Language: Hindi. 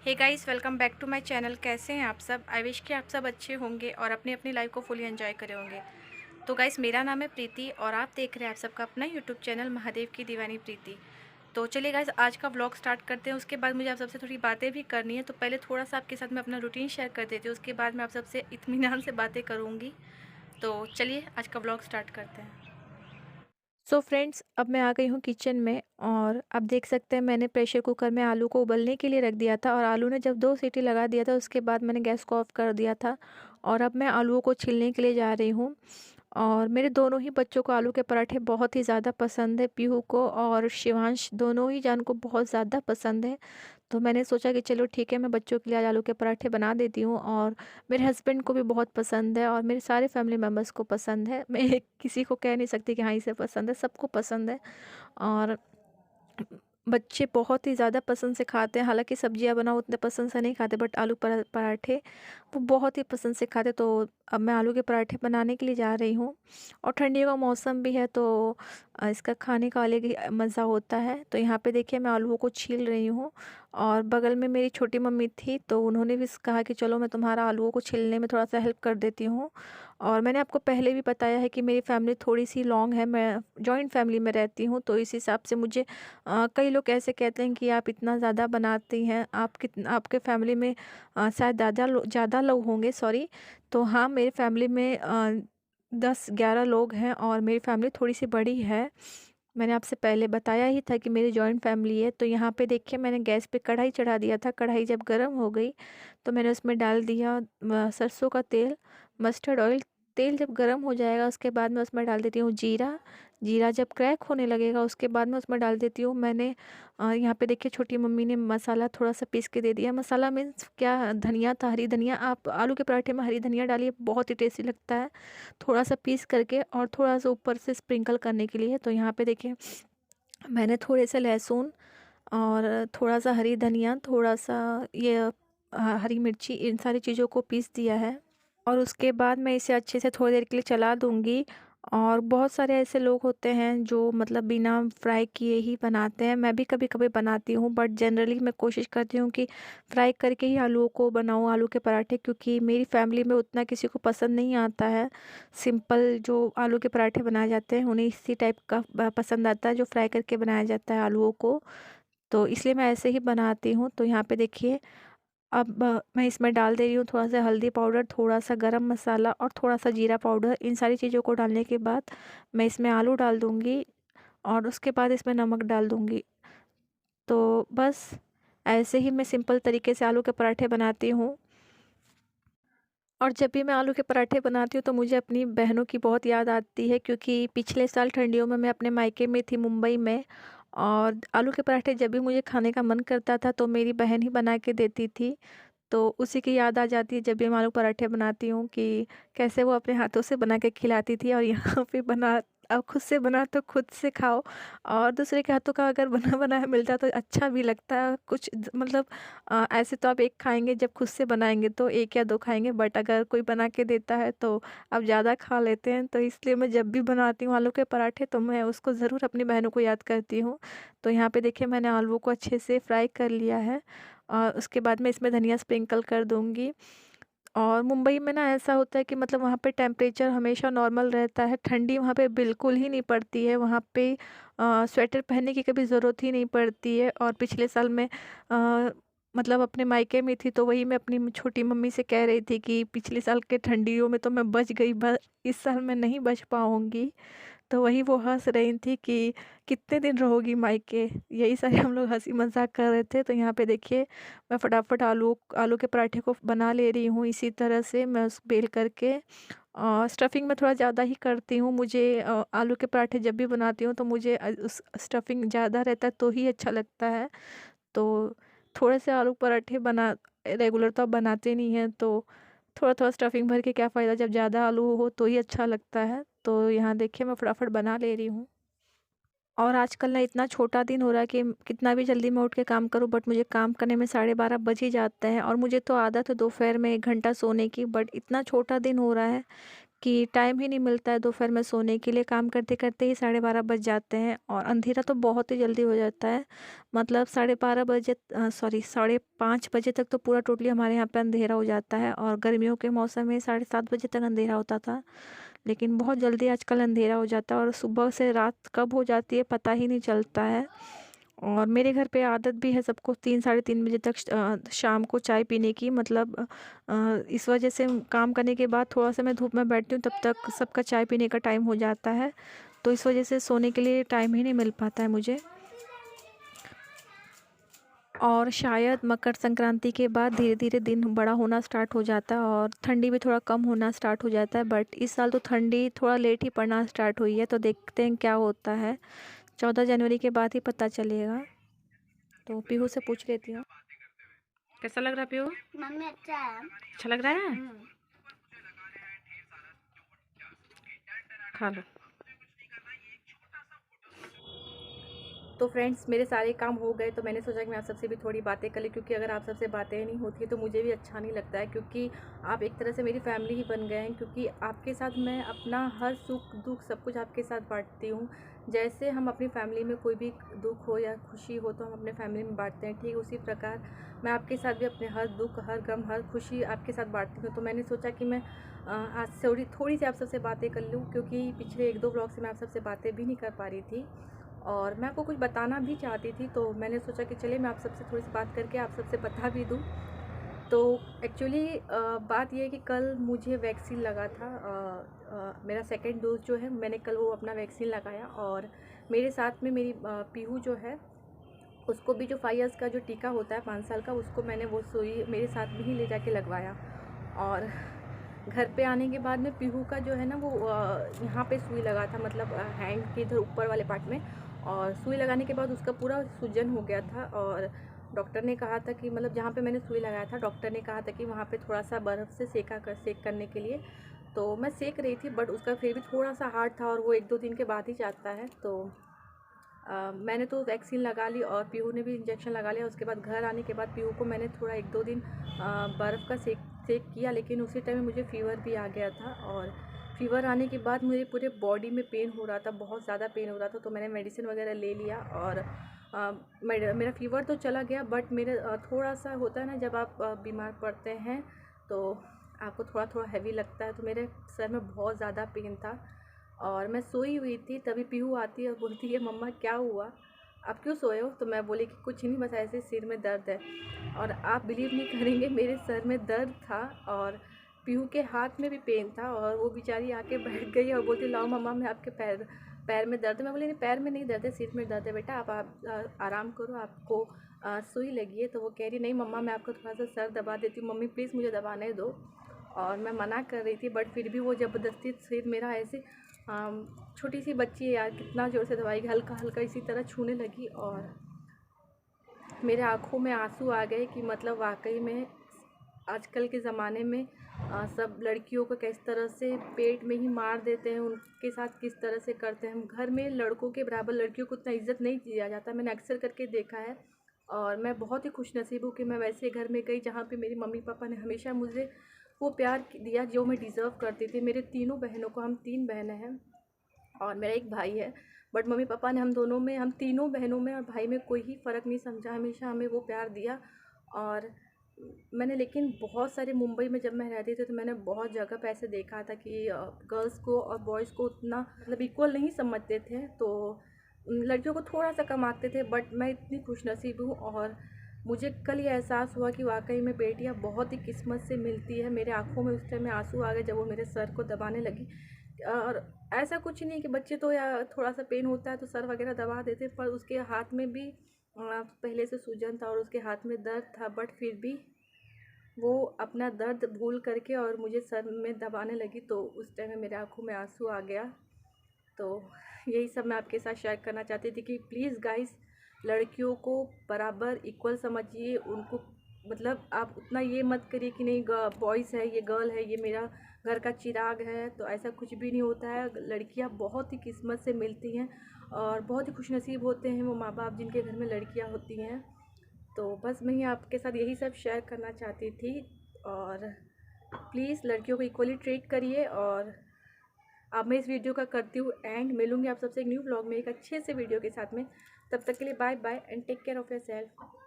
Hey guys, welcome back to my channel. कैसे हैं आप सब? आई विश कि आप सब अच्छे होंगे और अपनी अपनी लाइफ को फुली एंजॉय करे होंगे। तो गाइस, मेरा नाम है प्रीति और आप देख रहे हैं आप सबका अपना यूट्यूब चैनल महादेव की दीवानी प्रीति। तो चलिए गाइस, आज का व्लॉग स्टार्ट करते हैं। उसके बाद मुझे आप सबसे थोड़ी बातें भी करनी है, तो पहले थोड़ा सा आपके साथ मैं अपना रूटीन शेयर कर देती हूँ। उसके बाद मैं आप सबसे इत्मीनान से बातें करूँगी। तो चलिए आज का व्लॉग स्टार्ट करते हैं। सो फ्रेंड्स, अब मैं आ गई हूँ किचन में और आप देख सकते हैं मैंने प्रेशर कुकर में आलू को उबलने के लिए रख दिया था और आलू ने जब 2 सीटी लगा दिया था उसके बाद मैंने गैस को ऑफ कर दिया था। और अब मैं आलूओं को छीलने के लिए जा रही हूँ। और मेरे दोनों ही बच्चों को आलू के पराठे बहुत ही ज़्यादा पसंद है। पीहू को और शिवांश दोनों ही जान को बहुत ज़्यादा पसंद है। तो मैंने सोचा कि चलो ठीक है, मैं बच्चों के लिए आज आलू के पराठे बना देती हूँ। और मेरे हस्बैंड को भी बहुत पसंद है और मेरे सारे फैमिली मेम्बर्स को पसंद है। मैं किसी को कह नहीं सकती कि हाँ इसे पसंद है, सबको पसंद है। और बच्चे बहुत ही ज़्यादा पसंद से खाते हैं। हालांकि सब्जियां बनाओ उतने पसंद से नहीं खाते, बट आलू पराठे वो बहुत ही पसंद से खाते। तो अब मैं आलू के पराठे बनाने के लिए जा रही हूँ। और ठंडियों का मौसम भी है तो इसका खाने का अलग ही मज़ा होता है। तो यहाँ पे देखिए मैं आलूओं को छील रही हूँ और बगल में मेरी छोटी मम्मी थी तो उन्होंने भी कहा कि चलो मैं तुम्हारा आलूओं को छीलने में थोड़ा सा हेल्प कर देती हूँ। और मैंने आपको पहले भी बताया है कि मेरी फैमिली थोड़ी सी लॉन्ग है, मैं जॉइंट फैमिली में रहती हूँ। तो इस हिसाब से मुझे कई लोग ऐसे कहते हैं कि आप इतना ज़्यादा बनाती हैं, आपके फैमिली में शायद ज़्यादा लोग होंगे, सॉरी। तो हाँ, मेरी फैमिली में 10-11 लोग हैं और मेरी फैमिली थोड़ी सी बड़ी है। मैंने आपसे पहले बताया ही था कि मेरी जॉइंट फैमिली है। तो यहाँ पे देखिए मैंने गैस पे कढ़ाई चढ़ा दिया था। कढ़ाई जब गर्म हो गई तो मैंने उसमें डाल दिया सरसों का तेल, मस्टर्ड ऑयल। तेल जब गर्म हो जाएगा उसके बाद मैं उसमें डाल देती हूँ जीरा। जीरा जब क्रैक होने लगेगा उसके बाद मैं उसमें डाल देती हूँ, मैंने यहाँ पे देखिए छोटी मम्मी ने मसाला थोड़ा सा पीस के दे दिया। मसाला मीन्स क्या, धनिया था, हरी धनिया। आप आलू के पराठे में हरी धनिया डालिए, बहुत ही टेस्टी लगता है। थोड़ा सा पीस करके और थोड़ा सा ऊपर से स्प्रिंकल करने के लिए। तो यहाँ पे देखिए मैंने थोड़े से लहसुन और थोड़ा सा हरी धनिया, थोड़ा सा ये हरी मिर्ची, इन सारी चीज़ों को पीस दिया है। और उसके बाद मैं इसे अच्छे से थोड़ी देर के लिए चला दूँगी। और बहुत सारे ऐसे लोग होते हैं जो मतलब बिना फ्राई किए ही बनाते हैं। मैं भी कभी-कभी बनाती हूँ, बट जनरली मैं कोशिश करती हूँ कि फ्राई करके ही आलूओं को बनाऊँ, आलू के पराठे, क्योंकि मेरी फैमिली में उतना किसी को पसंद नहीं आता है। सिंपल जो आलू के पराठे बनाए जाते हैं उन्हें इसी टाइप का पसंद आता है जो फ्राई करके बनाया जाता है आलूओं को। तो इसलिए मैं ऐसे ही बनाती हूँ। तो यहाँ पे देखिए अब मैं इसमें डाल दे रही हूँ थोड़ा सा हल्दी पाउडर, थोड़ा सा गरम मसाला और थोड़ा सा जीरा पाउडर। इन सारी चीज़ों को डालने के बाद मैं इसमें आलू डाल दूँगी और उसके बाद इसमें नमक डाल दूँगी। तो बस ऐसे ही मैं सिंपल तरीके से आलू के पराठे बनाती हूँ। और जब भी मैं आलू के पराठे बनाती हूँ तो मुझे अपनी बहनों की बहुत याद आती है, क्योंकि पिछले साल ठंडियों में मैं अपने मायके में थी, मुंबई में। और आलू के पराठे जब भी मुझे खाने का मन करता था तो मेरी बहन ही बना के देती थी। तो उसी की याद आ जाती है जब भी मैं आलू पराठे बनाती हूँ कि कैसे वो अपने हाथों से बना के खिलाती थी। और यहाँ पे बना, अब खुद से बना तो खुद से खाओ, और दूसरे के हाथों का अगर बना बनाया मिलता तो अच्छा भी लगता है। कुछ मतलब ऐसे तो आप एक खाएंगे, जब खुद से बनाएंगे तो एक या दो खाएंगे, बट अगर कोई बना के देता है तो आप ज़्यादा खा लेते हैं। तो इसलिए मैं जब भी बनाती हूँ आलू के पराठे तो मैं उसको ज़रूर अपनी बहनों को याद करती हूँ। तो यहाँ पे देखिए मैंने आलू को अच्छे से फ्राई कर लिया है और उसके बाद मैं इसमें धनिया स्प्रिंकल कर दूँगी। और मुंबई में ना ऐसा होता है कि मतलब वहाँ पे टेम्परेचर हमेशा नॉर्मल रहता है, ठंडी वहाँ पे बिल्कुल ही नहीं पड़ती है। वहाँ पे स्वेटर पहनने की कभी ज़रूरत ही नहीं पड़ती है। और पिछले साल मैं मतलब अपने मायके में थी तो वही मैं अपनी छोटी मम्मी से कह रही थी कि पिछले साल के ठंडियों में तो मैं बच गई, इस साल मैं नहीं बच पाऊँगी। तो वही वो हँस रही थी कि कितने दिन रहोगी मायके, यही सारे हम लोग हँसी मज़ाक कर रहे थे। तो यहाँ पे देखिए मैं फटाफट आलू आलू के पराठे को बना ले रही हूँ। इसी तरह से मैं उस बेल करके स्टफिंग में थोड़ा ज़्यादा ही करती हूँ। मुझे आलू के पराठे जब भी बनाती हूँ तो मुझे उस स्टफिंग ज़्यादा रहता है तो ही अच्छा लगता है। तो थोड़े से आलू पराठे बना, रेगुलर तो आप बनाते नहीं हैं, तो थोड़ा-थोड़ा स्टफिंग भर के क्या फ़ायदा, जब ज़्यादा आलू हो तो ही अच्छा लगता है। तो यहाँ देखिए मैं फटाफट बना ले रही हूँ। और आजकल ना इतना छोटा दिन हो रहा है कि कितना भी जल्दी मैं उठ के काम करूँ, बट मुझे काम करने में 12:30 बज ही जाते हैं। और मुझे तो आदत है दोपहर में 1 घंटा सोने की, बट इतना छोटा दिन हो रहा है कि टाइम ही नहीं मिलता है दोपहर में सोने के लिए। काम करते करते ही 12:30 बज जाते हैं और अंधेरा तो बहुत ही जल्दी हो जाता है। मतलब 12:30 बजे, सॉरी 5:30 बजे तक तो पूरा टोटली हमारे यहाँ पे अंधेरा हो जाता है। और गर्मियों के मौसम में 7:30 बजे तक अंधेरा होता था, लेकिन बहुत जल्दी आजकल अंधेरा हो जाता है और सुबह से रात कब हो जाती है पता ही नहीं चलता है। और मेरे घर पे आदत भी है सबको 3 साढ़े 3 बजे तक शाम को चाय पीने की। मतलब इस वजह से काम करने के बाद थोड़ा सा मैं धूप में बैठती हूँ, तब तक सबका चाय पीने का टाइम हो जाता है। तो इस वजह से सोने के लिए टाइम ही नहीं मिल पाता है मुझे। और शायद मकर संक्रांति के बाद धीरे धीरे दिन बड़ा होना स्टार्ट हो जाता है और ठंडी भी थोड़ा कम होना स्टार्ट हो जाता है। बट इस साल तो ठंडी थोड़ा लेट ही पड़ना स्टार्ट हुई है, तो देखते हैं क्या होता है। 14 जनवरी के बाद ही पता चलेगा। तो पीहू से पूछ लेती हूँ, कैसा लग रहा है पीहू? मम्मी अच्छा है। अच्छा लग रहा है? खा लो। तो फ्रेंड्स, मेरे सारे काम हो गए, तो मैंने सोचा कि मैं आप सबसे भी थोड़ी बातें कर लूँ, क्योंकि अगर आप सबसे बातें नहीं होती तो मुझे भी अच्छा नहीं लगता है। क्योंकि आप एक तरह से मेरी फैमिली ही बन गए हैं, क्योंकि आपके साथ मैं अपना हर सुख दुख सब कुछ आपके साथ बांटती हूँ। जैसे हम अपनी फैमिली में कोई भी दुख हो या खुशी हो तो हम अपने फैमिली में बांटते हैं, ठीक उसी प्रकार मैं आपके साथ भी अपने हर दुख, हर गम, हर खुशी आपके साथ बांटती हूँ। तो मैंने सोचा कि मैं आज थोड़ी सी आप सबसे बातें कर लूँ, क्योंकि पिछले 1-2 ब्लॉग से मैं आप सबसे बातें भी नहीं कर पा रही थी और मैं आपको कुछ बताना भी चाहती थी। तो मैंने सोचा कि चलिए मैं आप सबसे थोड़ी सी बात करके आप सबसे बता भी दूँ। तो एक्चुअली बात ये है कि कल मुझे वैक्सीन लगा था। मेरा सेकंड डोज जो है, मैंने कल वो अपना वैक्सीन लगाया। और मेरे साथ में मेरी पीहू जो है, उसको भी जो 5 इयर्स का जो टीका होता है 5 साल का, उसको मैंने वो सुई मेरे साथ में ही ले जाके लगवाया। और घर पे आने के बाद में पीहू का जो है ना वो यहाँ पे सुई लगा था, मतलब हैंड के इधर ऊपर वाले पार्ट में। और सुई लगाने के बाद उसका पूरा सूजन हो गया था और डॉक्टर ने कहा था कि मतलब जहाँ पे मैंने सुई लगाया था, डॉक्टर ने कहा था कि वहाँ पे थोड़ा सा बर्फ़ से सेक करने के लिए। तो मैं सेक रही थी, बट उसका फिर भी थोड़ा सा हार्ड था और वो 1-2 दिन के बाद ही जाता है। तो मैंने तो वैक्सीन लगा ली और पीहू ने भी इंजेक्शन लगा लिया। उसके बाद घर आने के बाद पीहू को मैंने थोड़ा 1-2 दिन बर्फ़ का सेक किया, लेकिन उसी टाइम मुझे फ़ीवर भी आ गया था। और फ़ीवर आने के बाद मेरे पूरे बॉडी में पेन हो रहा था, बहुत ज़्यादा पेन हो रहा था। तो मैंने मेडिसिन वगैरह ले लिया और मेरा फ़ीवर तो चला गया, बट मेरे थोड़ा सा होता है ना, जब आप बीमार पड़ते हैं तो आपको थोड़ा थोड़ा हैवी लगता है। तो मेरे सर में बहुत ज़्यादा पेन था और मैं सोई हुई थी, तभी पीहू आती है और बोलती है, मम्मा क्या हुआ, आप क्यों सोए हो? तो मैं बोली कि कुछ नहीं, बस ऐसे सिर में दर्द है। और आप बिलीव नहीं करेंगे, मेरे सर में दर्द था और पीहू के हाथ में भी पेन था। और वो बेचारी आके बैठ गई और बोलती, लाओ मम्मा मैं आपके पैर में दर्द है। मैं बोली नहीं, पैर में नहीं दर्द है, सिर में दर्द है बेटा, आप आराम करो, आपको सुई लगी है। तो वो कह रही, नहीं मम्मा मैं आपको थोड़ा सा सर दबा देती हूँ, मम्मी प्लीज़ मुझे दबाने दो। और मैं मना कर रही थी, बट फिर भी वो ज़बरदस्ती सिर मेरा ऐसे, छोटी सी बच्ची है यार, कितना ज़ोर से दबाएगी, हल्का हल्का इसी तरह छूने लगी। और मेरे आँखों में आंसू आ गए कि मतलब वाकई में आजकल के ज़माने में सब लड़कियों को किस तरह से पेट में ही मार देते हैं, उनके साथ किस तरह से करते हैं। घर में लड़कों के बराबर लड़कियों को उतना इज़्ज़त नहीं दिया जाता, मैंने अक्सर करके देखा है। और मैं बहुत ही खुशनसीब हूँ कि मैं वैसे घर में गई जहाँ पे मेरे मम्मी पापा ने हमेशा मुझे वो प्यार दिया जो मैं डिज़र्व करती थी। मेरे तीनों बहनों को, हम 3 बहनें हैं और मेरा एक भाई है, बट मम्मी पापा ने हम तीनों बहनों में और भाई में कोई ही फ़र्क नहीं समझा, हमेशा हमें वो प्यार दिया। और मैंने लेकिन बहुत सारे, मुंबई में जब मैं रहती थी तो मैंने बहुत जगह पे ऐसे देखा था कि गर्ल्स को और बॉयज़ को उतना मतलब इक्वल नहीं समझते थे, तो लड़कियों को थोड़ा सा कम आते थे। बट मैं इतनी खुशनसीब हूँ और मुझे कल ये एहसास हुआ कि वाकई में बेटियाँ बहुत ही किस्मत से मिलती है। मेरे आँखों में उस टाइम में आंसू आ गए जब वो मेरे सर को दबाने लगी। और ऐसा कुछ नहीं कि बच्चे तो या थोड़ा सा पेन होता है तो सर वगैरह दबा देते, पर उसके हाथ में भी पहले से सूजन था और उसके हाथ में दर्द था, बट फिर भी वो अपना दर्द भूल करके और मुझे सर में दबाने लगी। तो उस टाइम में मेरे आँखों में आंसू आ गया। तो यही सब मैं आपके साथ शेयर करना चाहती थी कि प्लीज़ गाइस, लड़कियों को बराबर इक्वल समझिए। उनको मतलब आप उतना ये मत करिए कि नहीं बॉयज़ है, ये गर्ल है, ये मेरा घर का चिराग है, तो ऐसा कुछ भी नहीं होता है। लड़कियां बहुत ही किस्मत से मिलती हैं और बहुत ही खुशनसीब होते हैं वो माँ बाप जिनके घर में लड़कियां होती हैं। तो बस मैं ही आपके साथ यही सब शेयर करना चाहती थी। और प्लीज़ लड़कियों को इक्वली ट्रीट करिए और अब मैं इस वीडियो का करती हूँ एंड, मिलूंगी आप सबसे एक न्यू ब्लॉग में एक अच्छे से वीडियो के साथ में। तब तक के लिए bye bye and take care of your self.